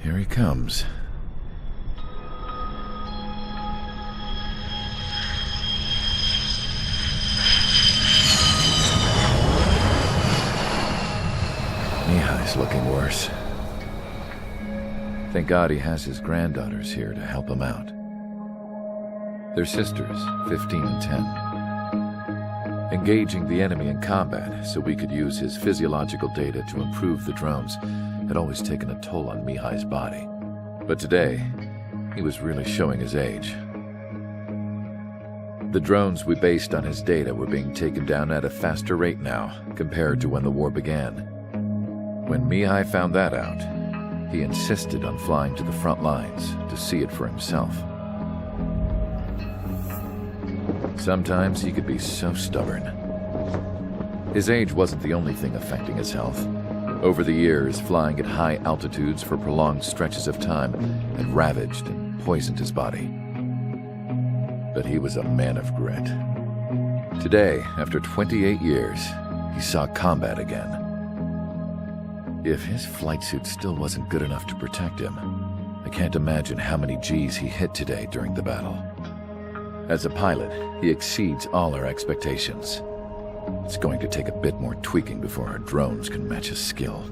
Here he comes. Mihai's looking worse. Thank God he has his granddaughters here to help him out. They're sisters, 15 and 10. Engaging the enemy in combat so we could use his physiological data to improve the drones had always taken a toll on Mihai's body. But today, he was really showing his age. The drones we based on his data were being taken down at a faster rate now compared to when the war began. When Mihai found that out, he insisted on flying to the front lines to see it for himself. Sometimes he could be so stubborn. His age wasn't the only thing affecting his health. Over the years, flying at high altitudes for prolonged stretches of time had ravaged and poisoned his body. But he was a man of grit. Today, after 28 years, he saw combat again. If his flight suit still wasn't good enough to protect him, I can't imagine how many Gs he hit today during the battle. As a pilot, he exceeds all our expectations. It's going to take a bit more tweaking before our drones can match his skill.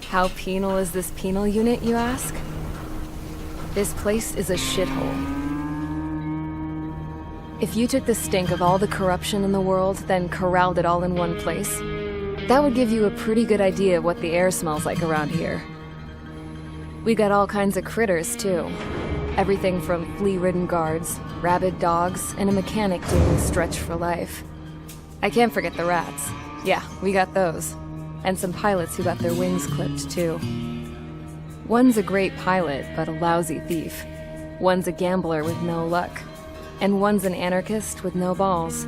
How penal is this penal unit, you ask? This place is a shithole. If you took the stink of all the corruption in the world, then corralled it all in one place, that would give you a pretty good idea of what the air smells like around here. We got all kinds of critters, too. Everything from flea-ridden guards, rabid dogs, and a mechanic doing stretch for life. I can't forget the rats. Yeah, we got those. And some pilots who got their wings clipped, too. One's a great pilot, but a lousy thief. One's a gambler with no luck. And one's an anarchist with no balls.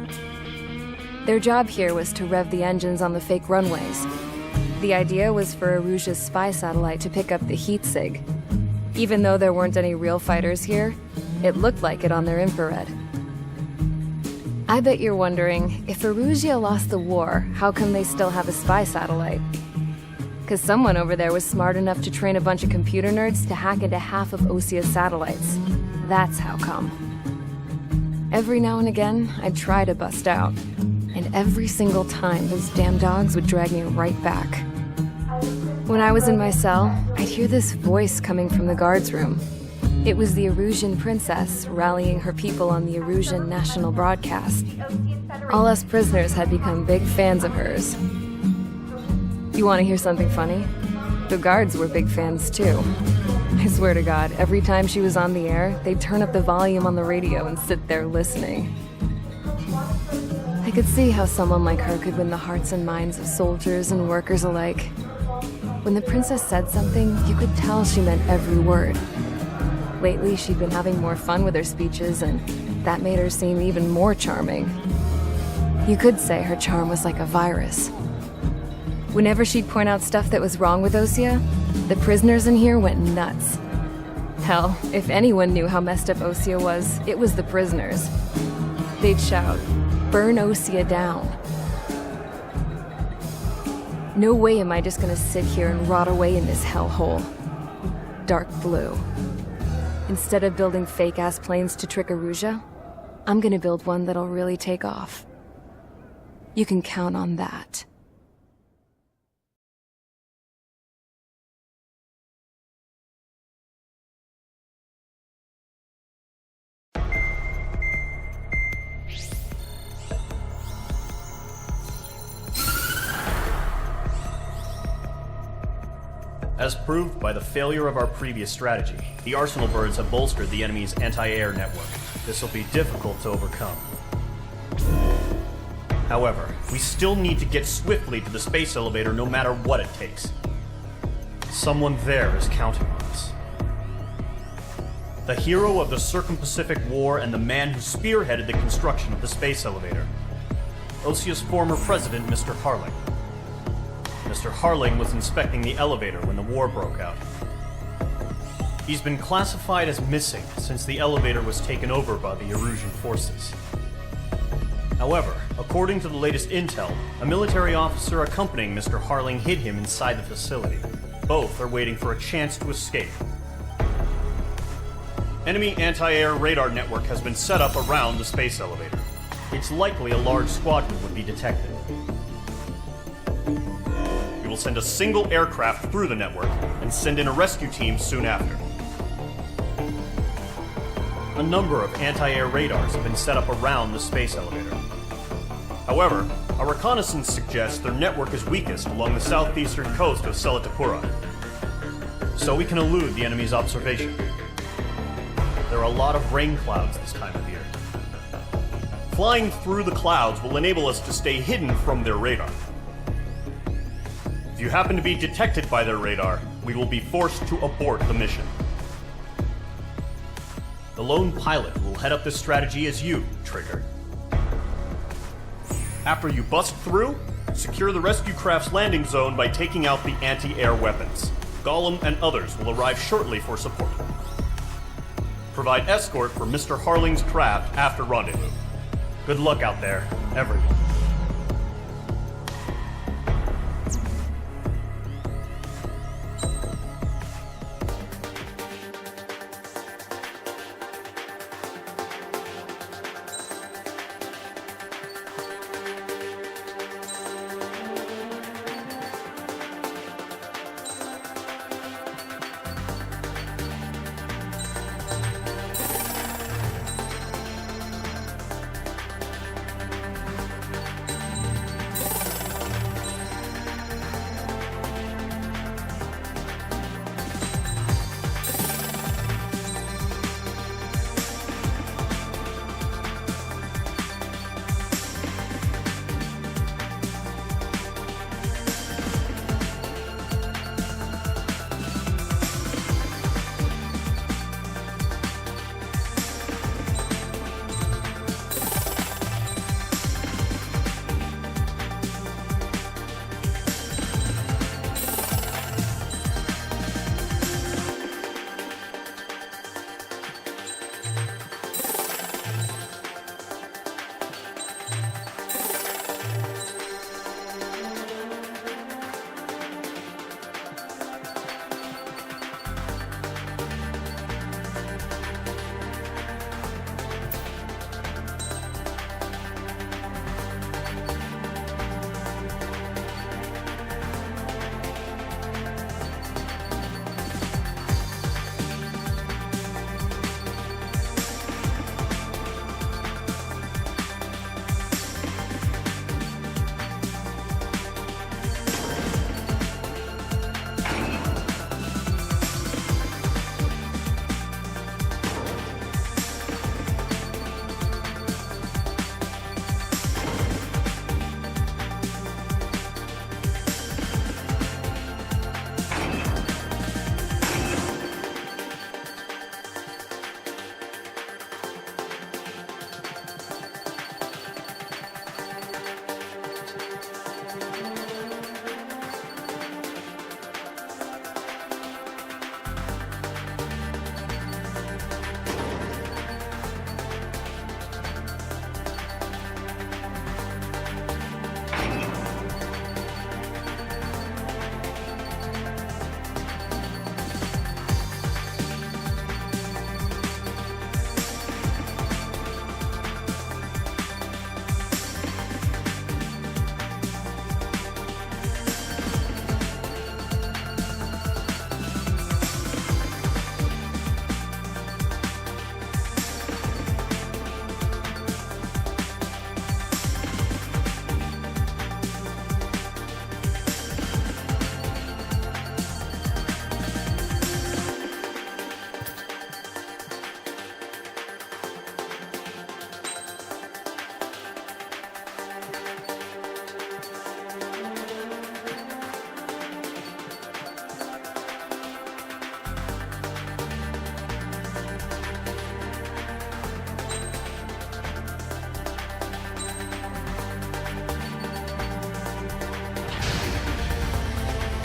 Their job here was to rev the engines on the fake runways. The idea was for Erusean's spy satellite to pick up the heat sig. Even though there weren't any real fighters here, it looked like it on their infrared. I bet you're wondering, if Erusean lost the war, how come they still have a spy satellite? 'Cause someone over there was smart enough to train a bunch of computer nerds to hack into half of Osean's satellites. That's how come. Every now and again, I'd try to bust out. And every single time, those damn dogs would drag me right back. When I was in my cell, I'd hear this voice coming from the guards room. It was the Erusean princess rallying her people on the Erusean national broadcast. All us prisoners had become big fans of hers. You want to hear something funny? The guards were big fans too. I swear to God, every time she was on the air, they'd turn up the volume on the radio and sit there listening. I could see how someone like her could win the hearts and minds of soldiers and workers alike. When the princess said something, you could tell she meant every word. Lately, she'd been having more fun with her speeches, and that made her seem even more charming. You could say her charm was like a virus. Whenever she'd point out stuff that was wrong with Osean, the prisoners in here went nuts. Hell, if anyone knew how messed up Osean was, it was the prisoners. They'd shout, "Burn Osean down." No way am I just gonna sit here and rot away in this hellhole. Dark blue. Instead of building fake-ass planes to trick Erusean, I'm gonna build one that'll really take off. You can count on that. As proved by the failure of our previous strategy, the Arsenal birds have bolstered the enemy's anti-air network. This will be difficult to overcome. However, we still need to get swiftly to the space elevator no matter what it takes. Someone there is counting on us. The hero of the Circum-Pacific War and the man who spearheaded the construction of the space elevator. Osean's former president, Mr. Harling. Mr. Harling was inspecting the elevator when the war broke out. He's been classified as missing since the elevator was taken over by the Erusean forces. However, according to the latest intel, a military officer accompanying Mr. Harling hid him inside the facility. Both are waiting for a chance to escape. Enemy anti-air radar network has been set up around the space elevator. It's likely a large squadron would be detected. We will send a single aircraft through the network and send in a rescue team soon after. A number of anti-air radars have been set up around the space elevator. However, our reconnaissance suggests their network is weakest along the southeastern coast of Selatapura, so we can elude the enemy's observation. There are a lot of rain clouds this time of year. Flying through the clouds will enable us to stay hidden from their radar. If you happen to be detected by their radar, we will be forced to abort the mission. The lone pilot will head up this strategy as you, Trigger. After you bust through, secure the rescue craft's landing zone by taking out the anti-air weapons. Gollum and others will arrive shortly for support. Provide escort for Mr. Harling's craft after rendezvous. Good luck out there, everyone.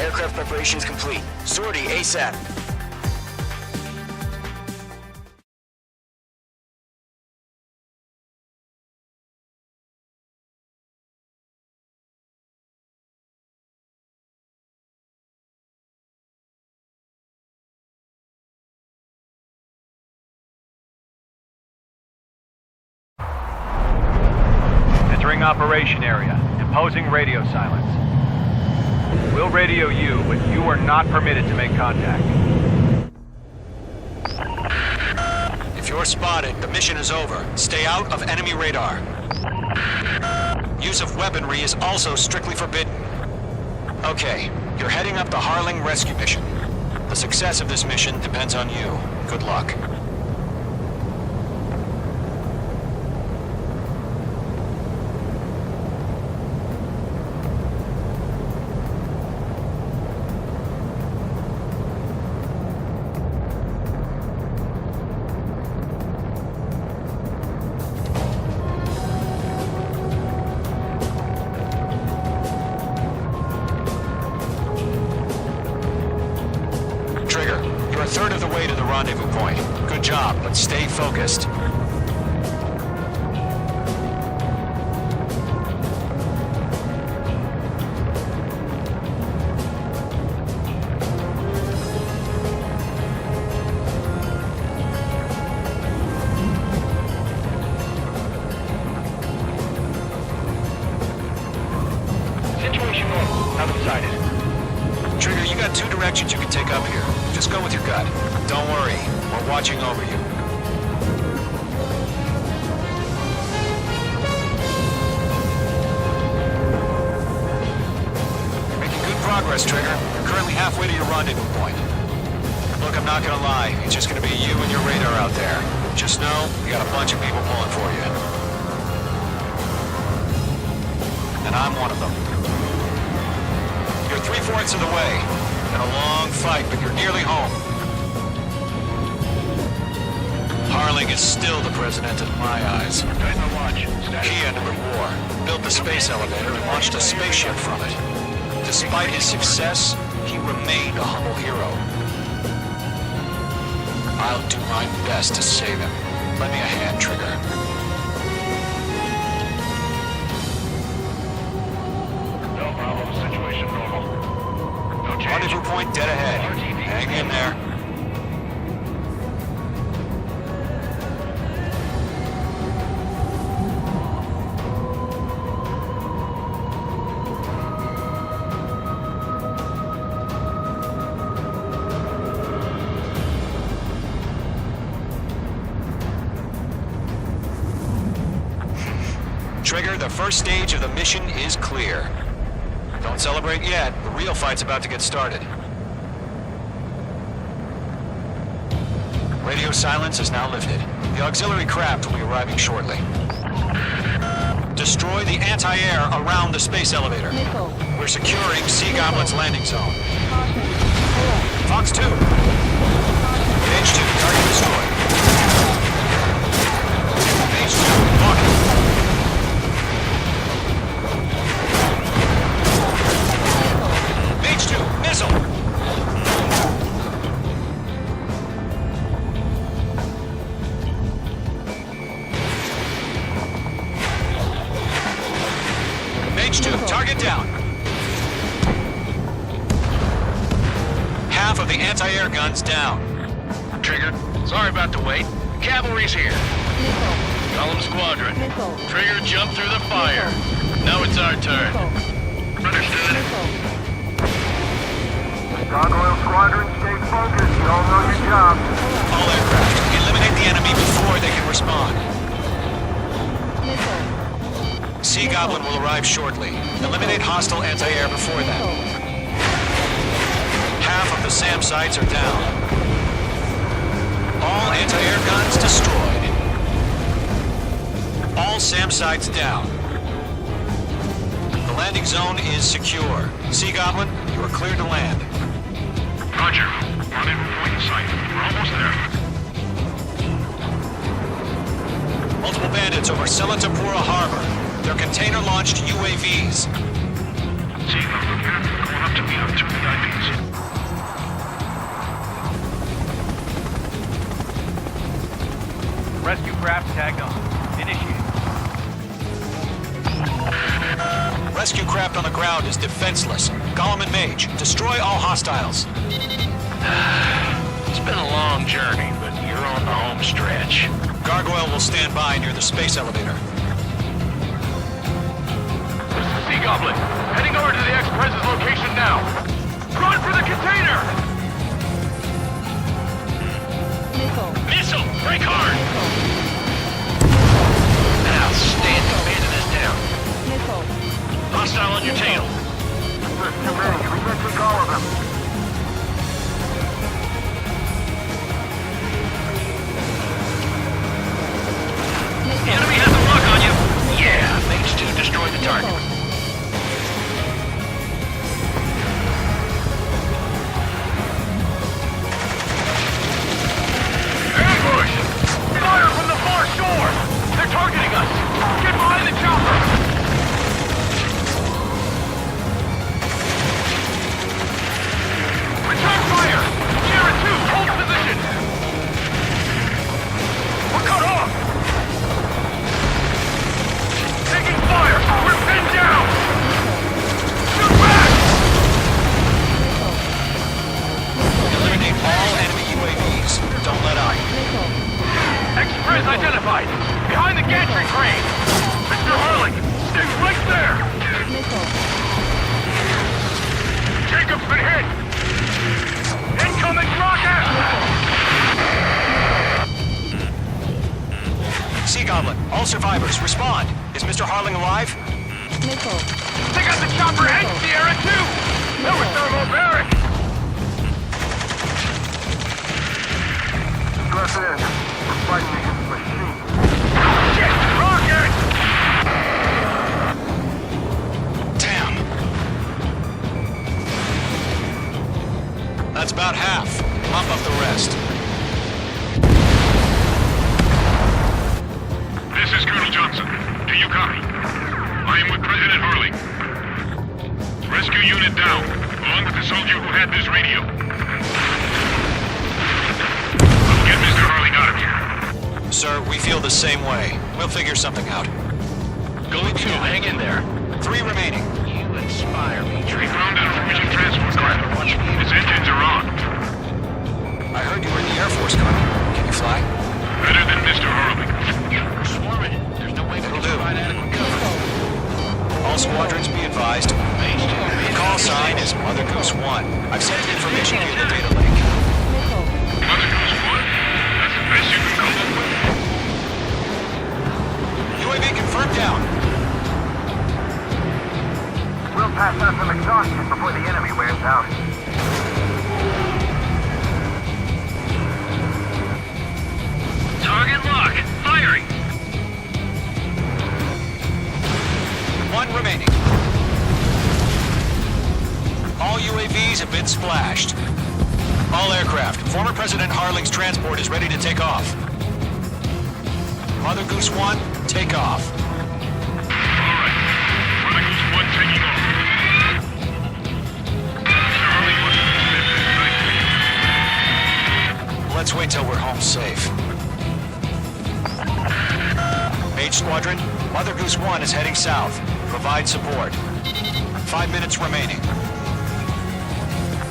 Aircraft preparations complete. Sortie ASAP. Entering operation area. Imposing radio silence. We'll radio you, but you are not permitted to make contact. If you're spotted, the mission is over. Stay out of enemy radar. Use of weaponry is also strictly forbidden. Okay, you're heading up the Harling rescue mission. The success of this mission depends on you. Good luck. You're a third of the way to the rendezvous point. Good job, but stay focused. Situation normal. How decided? Trigger, you got two directions you can take up here. Just go with your gut. Don't worry, we're watching over you. You're making good progress, Trigger. You're currently halfway to your rendezvous point. Look, I'm not gonna lie. It's just gonna be you and your radar out there. Just know, you got a bunch of people pulling for you. And I'm one of them. You're 3/4 of the way. Been a long fight, but you're nearly home. Harling is still the president in my eyes. He ended the war, built the space elevator, and launched a spaceship from it. Despite his success, he remained a humble hero. I'll do my best to save him. Lend me a hand, Trigger. No problem. Situation normal. No change. Rendezvous point dead ahead. Hang in there. Trigger, the first stage of the mission is clear. Don't celebrate yet. The real fight's about to get started. Radio silence is now lifted. The auxiliary craft will be arriving shortly. Destroy the anti-air around the space elevator. We're securing Sea Goblin's landing zone. Fox 2. Page 2, target destroyed. Page 2, walking. Page 2, missile. Page 2, target down. Half of the anti-air guns down. Trigger, sorry about the wait. Cavalry's here. Column Squadron. Trigger jumped through the fire. Now it's our turn. Understood. Gargoyle Squadron, stay focused. You all know your job. All aircraft, eliminate the enemy before they can respond. Sea Goblin will arrive shortly. Eliminate hostile anti-air before then. Half of the SAM sites are down. All anti-air guns destroyed. All SAM sites down. The landing zone is secure. Sea Goblin, you are cleared to land. Roger. Rendezvous point in sight. We're almost there. Multiple bandits over Selatapura Harbor. They're container-launched UAVs. See, going up to meet up 2 VIPs. Rescue craft tagged on. Initiated. Rescue craft on the ground is defenseless. Gollum and Mage, destroy all hostiles. It's been a long journey, but you're on the home stretch. Gargoyle will stand by near the space elevator. Goblin. Heading over to the X-Prez's location now. Run for the container! Missile! Break hard! Outstanding. Bandit is down. Hostile on your tail. There's too many. We can't take all of them. The enemy has a lock on you. Yeah, Mage 2 destroyed the target. Ambush! Fire from the far shore! They're targeting us! Get behind the chopper! Return fire! Sierra 2, hold position! We're cut off! Taking fire! We're pinned down! Shoot back! Eliminate all enemy UAVs. Don't let up. X-Prez identified! Behind the gantry crane! Mr. Harling! Stay right there! Jacob's been hit! Incoming rocket! Sea Goblin, all survivors, respond. Is Mr. Harling alive? They got the chopper and Sierra 2! That was thermobaric! Stress in. We're fighting against machines. Shit! Rocket! Damn. That's about half. Mop up the rest. This is Colonel Johnson. Do you copy? I am with President Harling. Rescue unit down, along with the soldier who had this radio. Get Mr. Harling out of here. Sir, we feel the same way. We'll figure something out. Going 2, hang in there. 3 remaining. You inspire me. We found an Erusean transport craft. Its engines are on. I heard you were in the Air Force, Colonel. Can you fly? Better than Mr. Harling. We're swarming. There's no way we can do. provide adequate cover. All squadrons be advised. The call sign is Mother Goose 1. I've sent information via the data link. Mother Goose 1? That's the best you can come up with? UAV confirmed down. We'll pass out some exhaustion before the enemy wears out. Target lock. Firing. 1 remaining. All UAVs have been splashed. All aircraft. Former President Harling's transport is ready to take off. Mother Goose 1, take off. Alright. Mother Goose 1 taking off. Mr. Harling wants to spend the night. Let's wait till we're home safe. Mage Squadron, Mother Goose 1 is heading south. Provide support. 5 minutes remaining.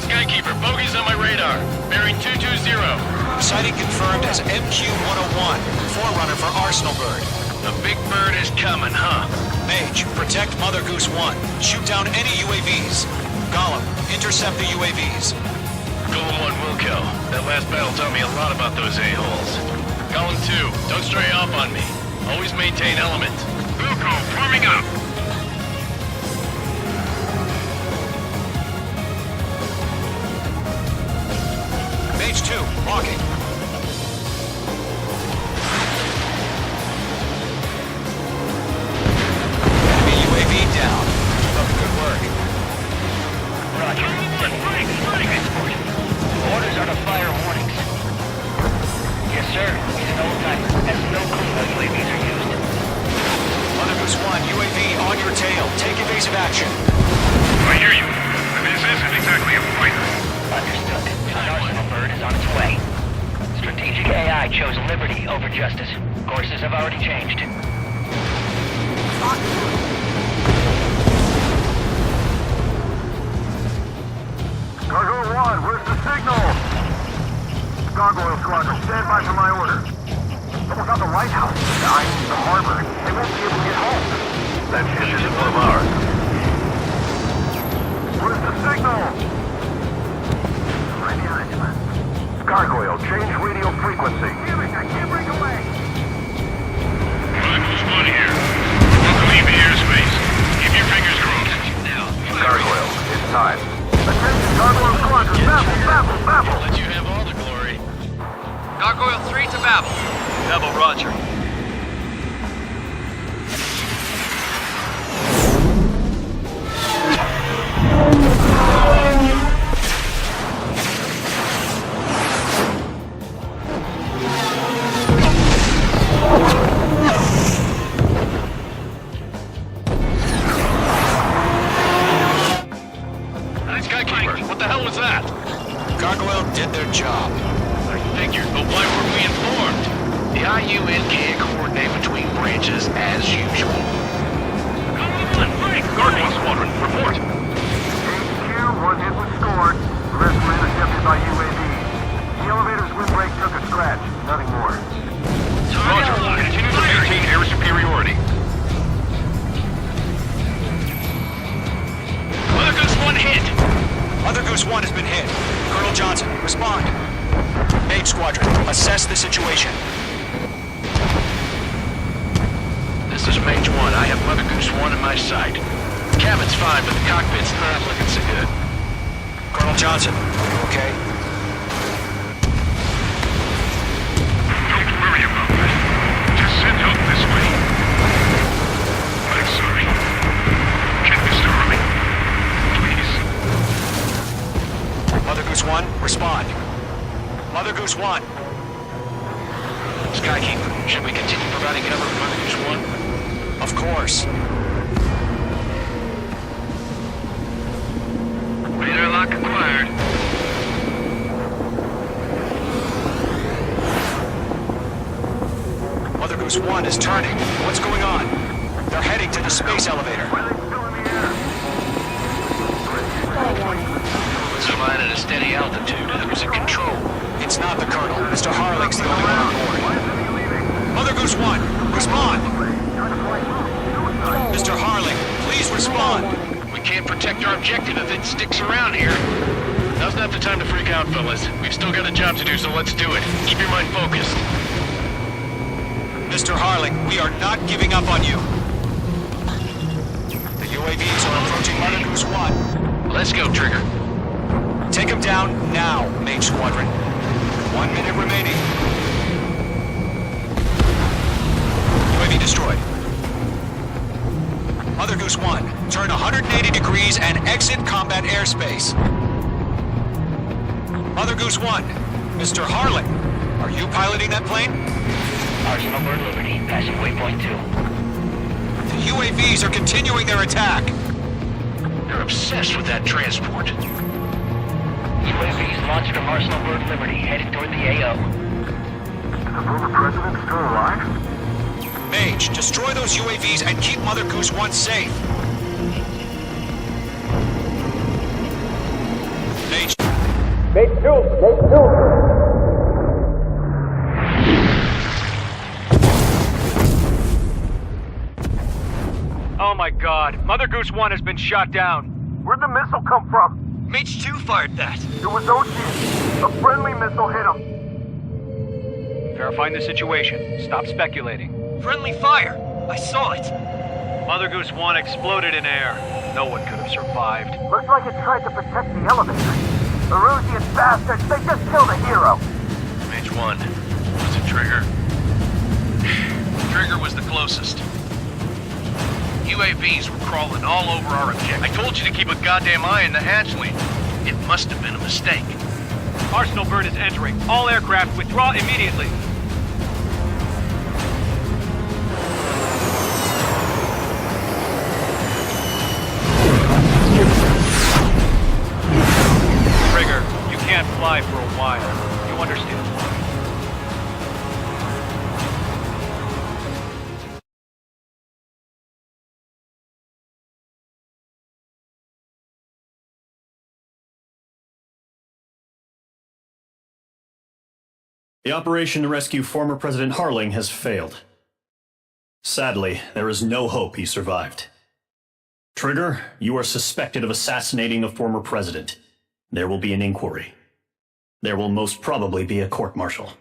Skykeeper, bogeys on my radar. Bearing 220. Sighting confirmed as MQ-101, forerunner for Arsenal Bird. The big bird is coming, huh? Mage, protect Mother Goose 1. Shoot down any UAVs. Gollum, intercept the UAVs. Golem 1 will kill. That last battle taught me a lot about those a-holes. Golem 2, don't stray off on me. Always maintain element. Wilco, forming up. Mage 2, walking. Enemy UAV down. Keep up the good work. Roger. Orders are to fire warnings. Yes, sir. He's an old-timer. Has no clue how UAVs are used. Mother Goose 1, UAV on your tail. Take evasive action. I hear you. This isn't exactly a fighter. Understood. An Arsenal Bird is on its way. Strategic AI chose liberty over justice. Courses have already changed. Gargoyle 1, where's the signal? Gargoyle Squadron, stand by for my order. Someone's on the lighthouse. The harbor. They won't be able to get home. That ship isn't one of ours. time. Attention, Gargoyle Squadron, Babel! Let you have all the glory. Gargoyle 3 to Babel. Babel, roger. What the hell was that? Gargoyle did their job. I figured, but why weren't we informed? The IUN can't coordinate between branches as usual. Gargoyle Squadron, report. HQ, one hit was scored. The rest were intercepted by UAV. The elevator's windbreak took a scratch. Nothing more. Roger. Continue to maintain air superiority. Mother Goose 1 hit! Mother Goose 1 has been hit. Colonel Johnson, respond. Mage Squadron, assess the situation. This is Mage 1. I have Mother Goose 1 in my sight. Cabin's fine, but the cockpit's not looking so good. Colonel Johnson, you okay? Don't worry about that. Just send help this way. I'm sorry. Get Mr. Harling. Please. Mother Goose 1, respond. Mother Goose 1. Skykeeper, should we continue providing cover for Mother Goose 1? Of course. Radar lock acquired. Mother Goose 1 is turning. What's going on? They're heading to the space elevator. It's flying at a steady altitude. Who's in control? It's not the Colonel. Mr. Harling's the only one on board. Mother Goose 1, respond! Mr. Harling, please respond! We can't protect our objective if it sticks around here. Now's not the time to freak out, fellas. We've still got a job to do, so let's do it. Keep your mind focused. Mr. Harling, we are not giving up on you. The UAVs are approaching Mother Goose 1. Let's go, Trigger. Take him down now, Mage Squadron. 1 minute remaining. UAV destroyed. Mother Goose 1, turn 180 degrees and exit combat airspace. Mother Goose 1, Mr. Harling, are you piloting that plane? Arsenal Bird Liberty, passing waypoint 2. The UAVs are continuing their attack. They're obsessed with that transport. UAVs launched from Arsenal Bird Liberty, headed toward the AO. Is the former president still alive? Mage, destroy those UAVs and keep Mother Goose 1 safe. Mage. Oh my god, Mother Goose 1 has been shot down. Where'd the missile come from? Mage 2 fired that. It was Osean. A friendly missile hit him. Verifying the situation. Stop speculating. Friendly fire. I saw it. Mother Goose 1 exploded in air. No one could have survived. Looks like it tried to protect the elevator. Erusean bastards, they just killed a hero. Mage 1. Was it Trigger? Trigger was the closest. UAVs were crawling all over our objective. I told you to keep a goddamn eye on the hatchling. It must have been a mistake. Arsenal Bird is entering. All aircraft withdraw immediately. Trigger, you can't fly for a while. You understand why? The operation to rescue former President Harling has failed. Sadly, there is no hope he survived. Trigger, you are suspected of assassinating a former president. There will be an inquiry. There will most probably be a court-martial.